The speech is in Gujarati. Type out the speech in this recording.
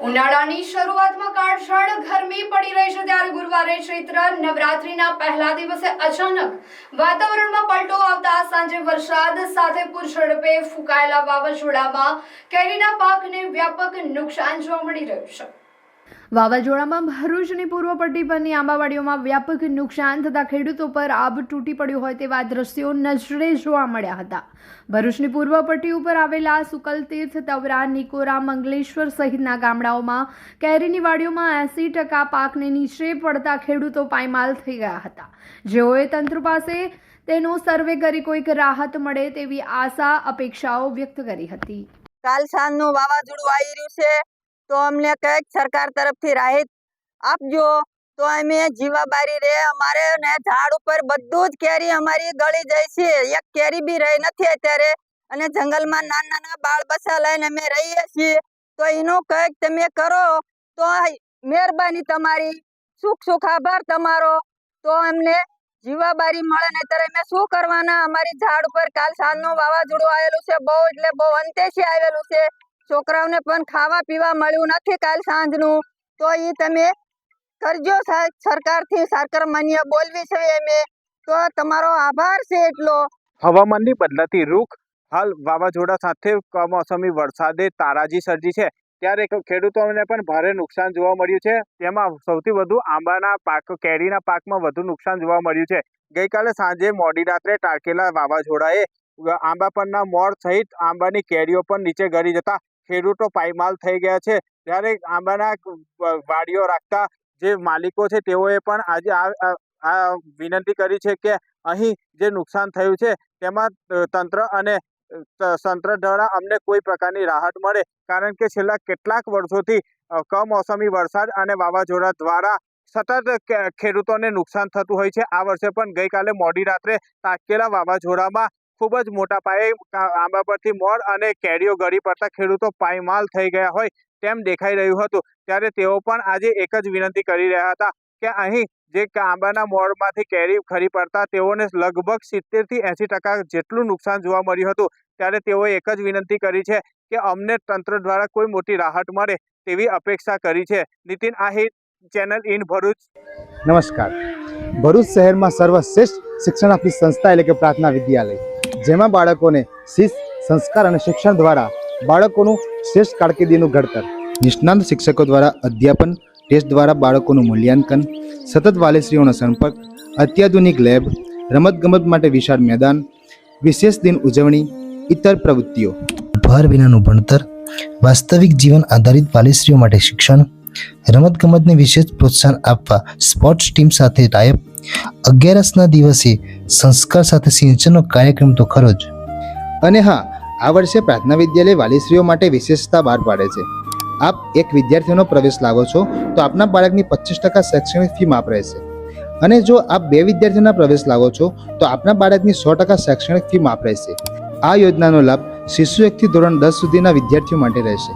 ઉનાળાની શરૂઆતમાં કાળઝાળ ગરમી પડી રહી છે ત્યારે ગુરુવારે ચૈત્ર નવરાત્રીના પહેલા દિવસે અચાનક વાતાવરણમાં પલટો આવતા સાંજે વરસાદ સાથે પૂર ઝડપે ફૂંકાયેલા વાવાઝોડામાં કેરીના પાકને વ્યાપક નુકસાન જોવા મળી રહ્યું છે। વાવાઝોડામાં ભરૂચની પૂર્વ પટ્ટી પરની આંબાવાડીઓમાં વ્યાપક નુકસાન થતા ખેડૂતો પર આબ તૂટી પડ્યું હોય તેવા દ્રશ્યો નજરે જોવા મળ્યા હતા। ભરૂચની પૂર્વ પટ્ટી ઉપર આવેલા સુકલતીર્થ, તવરા, નિકોરા, મંગલેશ્વર સહિતના ગામડાઓમાં કેરીની વાડીઓમાં 80% પાકને નીચે પડતા ખેડૂતો પાયમાલ થઈ ગયા હતા। જેઓએ તંત્ર પાસે તેનો સર્વે કરી કોઈક રાહત મળે તેવી આશા અપેક્ષાઓ વ્યક્ત કરી હતી। કાલ સાંજનું વાવાઝોડું આવી રહ્યું છે તો અમને કંઈક સરકાર તરફથી રાહત આપજો તો અમે જીવાબારી રે અમારે ને ઝાડ ઉપર બધું જ કેરી અમારી ગળી જાય છે। એક કેરી બી રહી નથી અત્યારે અને જંગલમાં નાના નાના બાળ બચ્ચા લઈને અમે રહીએ છીએ તો એનું કંઈક તમે કરો તો મહેરબાની તમારી। સુખ આભાર તમારો તો અમને જીવાબારી મળે ને ત્યારે અમે શું કરવાના। અમારી ઝાડ ઉપર કાલ સાંજનું વાવાઝોડું આવેલું છે બહુ એટલે બહુ અંતેથી આવેલું છે। છોકરાઓને પણ ખાવા પીવા મળ્યું નથી કાલ સાંજનું તો એ તમે કરજો સરકારથી સરકાર માન્ય બોલવી છે અમે તો તમારો આભાર છે એટલો। હવામાનની બદલાતી રૂખ હાલ વાવાઝોડા સાથે કમોસમી વરસાદે તારાજી સર્જી છે ત્યારે ખેડૂતોને પણ ભારે નુકસાન જોવા મળ્યું છે। તેમાં સૌથી વધુ આંબાના પાક કેરીના પાકમાં વધુ નુકસાન જોવા મળ્યું છે। ગઈકાલે સાંજે મોડી રાત્રે ટાંકેલા વાવાઝોડાએ આંબા પરના મોર સહિત આંબાની કેરીઓ પણ નીચે ગળી જતા ખેડૂતો પાયમાલ થઈ ગયા છે। ત્યારે આંબાના વાડીઓ રાખતા જે માલિકો છે તેઓએ પણ આજે આ વિનંતી કરી છે કે અહીં જે નુકસાન થયું છે તેમાં તંત્ર અને તંત્ર દ્વારા અમને કોઈ પ્રકારની રાહત મળે, કારણ કે છેલ્લા કેટલાક વર્ષોથી કમોસમી વરસાદ અને વાવાઝોડા દ્વારા સતત ખેડૂતોને નુકસાન થતું હોય છે। આ વર્ષે પણ ગઈકાલે મોડી રાત્રે તાકેલા વાવાઝોડામાં ખૂબ જ મોટા પાયે આંબા પરથી મોર અને કેરીઓ ગળી પડતા ખેડૂતો પાયમાલ થઈ ગયા હોય તેમ દેખાઈ રહ્યું હતું। ત્યારે તેઓ પણ આજે એક જ વિનંતી કરી રહ્યા હતા કે અહીં જે આંબાના મોરમાંથી કેરી ખરી પડતા તેઓને લગભગ 70થી 80% જેટલું નુકસાન જોવા મળ્યું હતું। ત્યારે તેઓએ એક જ વિનંતી કરી છે કે અમને તંત્ર દ્વારા કોઈ મોટી રાહત મળે તેવી અપેક્ષા કરી છે। Nitin Ahir, channel in Bharuch. નમસ્કાર। ભરૂચ શહેરમાં સર્વશ્રેષ્ઠ શિક્ષણ આપતી સંસ્થા એટલે કે પ્રાર્થના વિદ્યાલય, જેમાં બાળકોને શિસ્ત, સંસ્કાર અને શિક્ષણ દ્વારા બાળકોનું શ્રેષ્ઠ કારકિર્દીનું ઘડતર, નિષ્ણાત શિક્ષકો દ્વારા અધ્યાપન, ટેસ્ટ દ્વારા બાળકોનું મૂલ્યાંકન, સતત વાલીશ્રીઓનો સંપર્ક, અત્યાધુનિક લેબ, રમતગમત માટે વિશાળ મેદાન, વિશેષ દિન ઉજવણી, ઇતર પ્રવૃત્તિઓ, ભાર વિનાનું ભણતર, વાસ્તવિક જીવન આધારિત વાલીશ્રીઓ માટે શિક્ષણ, રમતગમતને વિશેષ પ્રોત્સાહન આપવા સ્પોર્ટ્સ ટીમ સાથે ટાઈપ, 11ના દિવસે સંસ્કાર સાથે સિંચનનો કાર્યક્રમ તો ખરો જ। અને હા, આ વર્ષે પ્રાર્થના વિદ્યાલય વાલીશ્રીઓ માટે વિશેષતા બહાર પાડે છે। આપ એક વિદ્યાર્થીનો પ્રવેશ લાવો છો તો આપના બાળકની 25% શૈક્ષણિક ફી માફ રહેશે, અને જો આપ 2 વિદ્યાર્થીઓના પ્રવેશ લાવો છો તો આપના બાળકની 100% શૈક્ષણિક ફી માફ રહેશે। આ યોજનાનો લાભ શિશુ 1 થી ધોરણ 10 સુધીના વિદ્યાર્થીઓ માટે રહેશે।